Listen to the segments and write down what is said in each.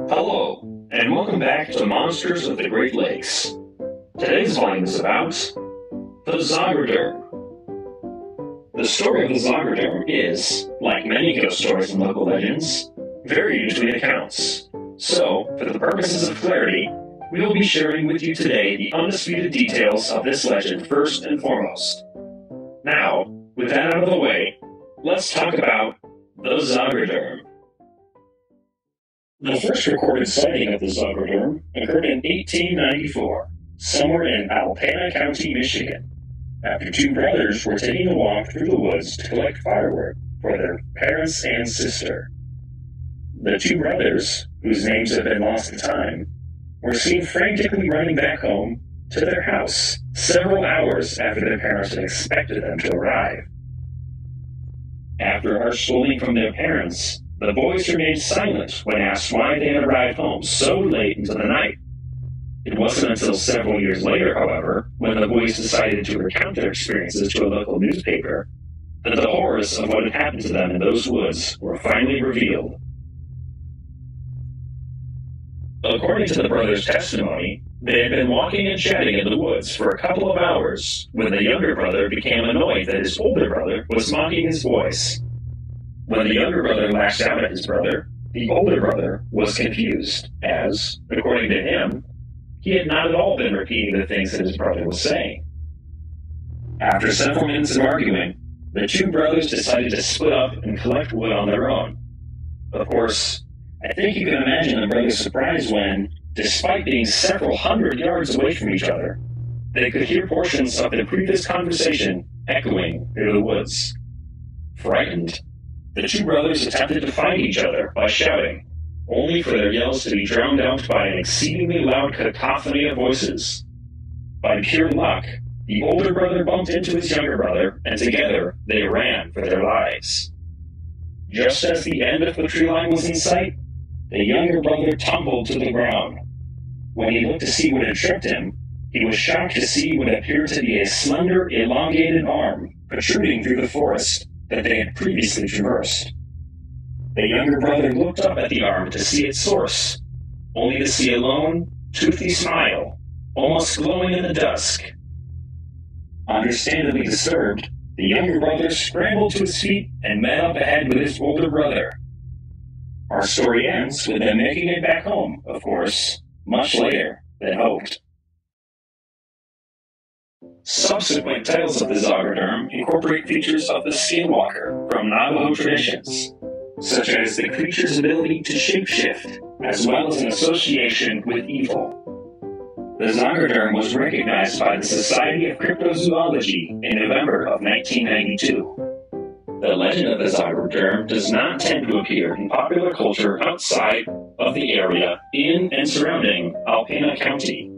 Hello, and welcome back to Monsters of the Great Lakes. Today's volume is about the Zogoderm. The story of the Zogoderm is, like many ghost stories and local legends, varied between accounts. So, for the purposes of clarity, we will be sharing with you today the undisputed details of this legend first and foremost. Now, with that out of the way, let's talk about the Zogoderm. The first recorded sighting of the Zogoderm occurred in 1894, somewhere in Alpena County, Michigan, after two brothers were taking a walk through the woods to collect firewood for their parents and sister. The two brothers, whose names have been lost to time, were seen frantically running back home to their house several hours after their parents had expected them to arrive. After harsh scolding from their parents, the boys remained silent when asked why they had arrived home so late into the night. It wasn't until several years later, however, when the boys decided to recount their experiences to a local newspaper, that the horrors of what had happened to them in those woods were finally revealed. According to the brothers' testimony, they had been walking and chatting in the woods for a couple of hours when the younger brother became annoyed that his older brother was mocking his voice. When the younger brother lashed out at his brother, the older brother was confused, as, according to him, he had not at all been repeating the things that his brother was saying. After several minutes of arguing, the two brothers decided to split up and collect wood on their own. Of course, I think you can imagine the brothers' surprise when, despite being several hundred yards away from each other, they could hear portions of the previous conversation echoing through the woods. Frightened, the two brothers attempted to find each other by shouting, only for their yells to be drowned out by an exceedingly loud cacophony of voices. By pure luck, the older brother bumped into his younger brother, and together they ran for their lives. Just as the end of the tree line was in sight, the younger brother tumbled to the ground. When he looked to see what had tripped him, he was shocked to see what appeared to be a slender, elongated arm protruding through the forest that they had previously traversed. The younger brother looked up at the arm to see its source, only to see a lone, toothy smile, almost glowing in the dusk. Understandably disturbed, the younger brother scrambled to his feet and met up ahead with his older brother. Our story ends with them making it back home, of course, much later than hoped. Subsequent tales of the Zogoderm incorporate features of the skinwalker from Navajo traditions, such as the creature's ability to shapeshift, as well as an association with evil. The Zogoderm was recognized by the Society of Cryptozoology in November of 1992. The legend of the Zogoderm does not tend to appear in popular culture outside of the area in and surrounding Alpena County.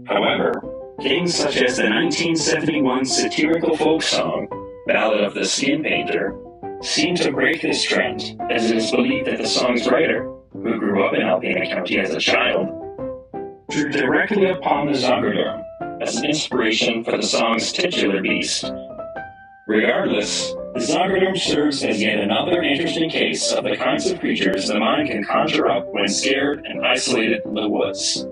However, things such as the 1971 satirical folk song, Ballad of the Skinpainter, seem to break this trend, as it is believed that the song's writer, who grew up in Alpena County as a child, drew directly upon the Zogoderm as an inspiration for the song's titular beast. Regardless, the Zogoderm serves as yet another interesting case of the kinds of creatures the mind can conjure up when scared and isolated in the woods.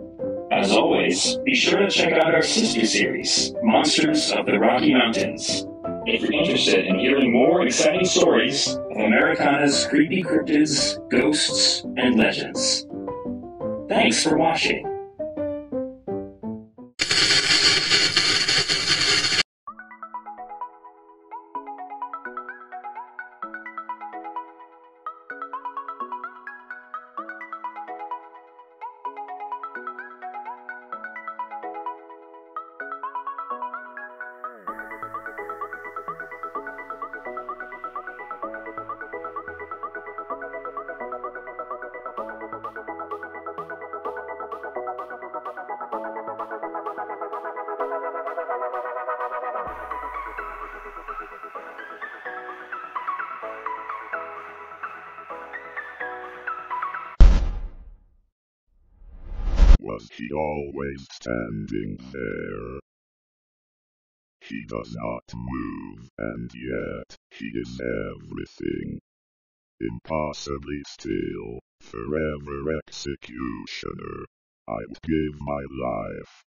As always, be sure to check out our sister series, Monsters of the Rocky Mountains, if you're interested in hearing more exciting stories of Americana's creepy cryptids, ghosts, and legends. Thanks for watching. Was he always standing there? He does not move, and yet he is everything. Impossibly still, forever executioner. I'd give my life.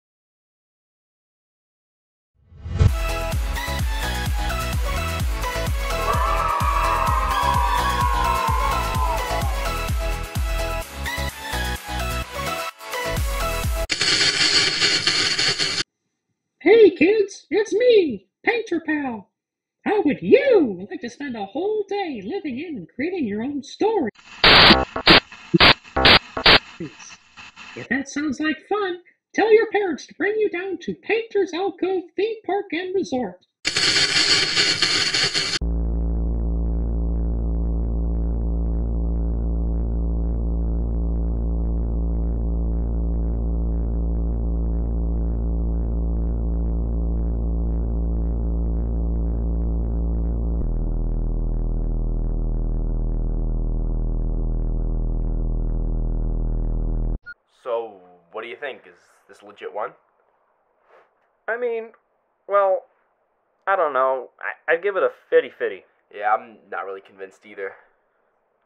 Hey kids, it's me, Painter Pal. How would you like to spend a whole day living in and creating your own stories? If that sounds like fun, tell your parents to bring you down to Painter's Alcove Theme Park and Resort. So, what do you think? Is this a legit one? I mean, well, I don't know. I'd give it a 50-50. Yeah, I'm not really convinced either.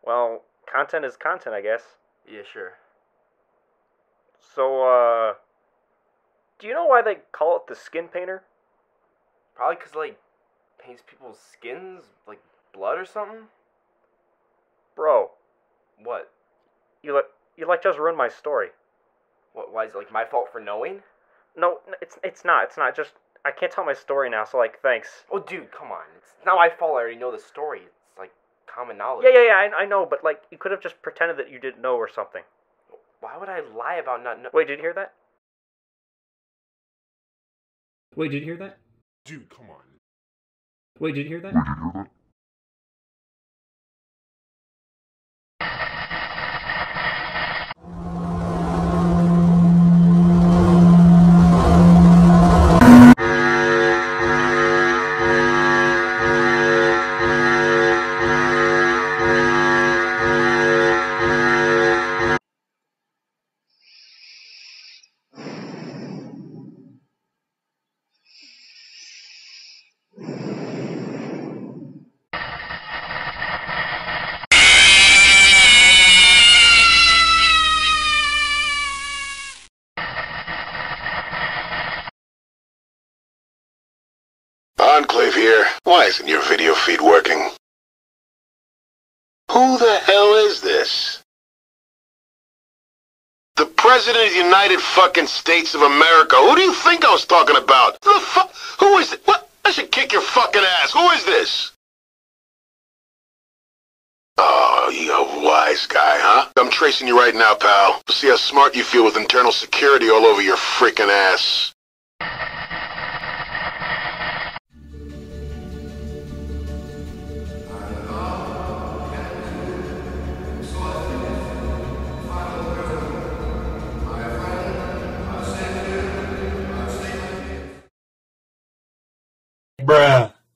Well, content is content, I guess. Yeah, sure. So, do you know why they call it the Skinpainter? Probably 'cause, like, paints people's skins, like, blood or something? Bro, What? you just ruined my story. What, why is it, like, my fault for knowing? No, it's not. It's not. Just, I can't tell my story now, so, like, thanks. Oh, dude, come on. It's not my fault, I already know the story. It's, like, common knowledge. Yeah, I know, but, like, you could have just pretended that you didn't know or something. Why would I lie about not knowing? Wait, did you hear that? Dude, come on. Wait, did you hear that? Enclave here. Why isn't your video feed working? Who the hell is this? The President of the United fucking States of America. Who do you think I was talking about? The fuck? Who is it? What? I should kick your fucking ass. Who is this? Oh, you a wise guy, huh? I'm tracing you right now, pal. See how smart you feel with internal security all over your freaking ass. Bruh.